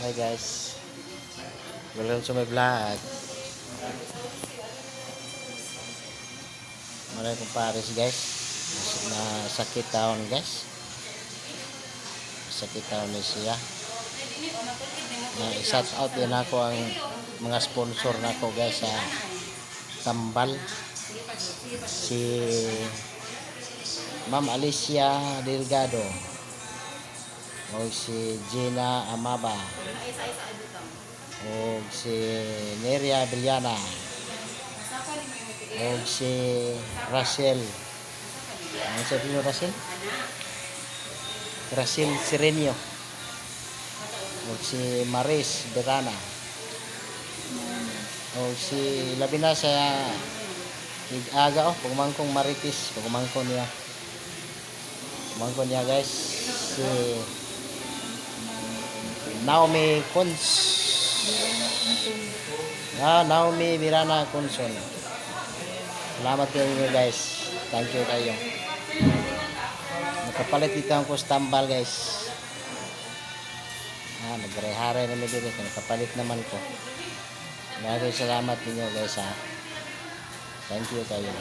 Hi guys, welcome to my vlog. Maraming kong pares guys. Na sakit taon guys. Sakit taon ni siya. Na shout out din ako ang mga sponsor nako guys sa Tambal. Si Ma'am Alicia Delgado. O si Gina Amaba. O si Neria Briana. O si Rachel. Ano sabi mo Rachel? Rachel Sirenio. O si Maris Berana. O si labi na sa aga pagmangkong Maritis, pagmangkon niya. Pagmangkon niya guys. Si Naomi Cons. Naomi Birana Conson. Salamat kayo guys. Thank you kayo. Nakapalit dito ang Tambal guys. Nagre-hare na dito. Nakapalit naman ko. Maraming salamat ninyo guys ha. Thank you kayo.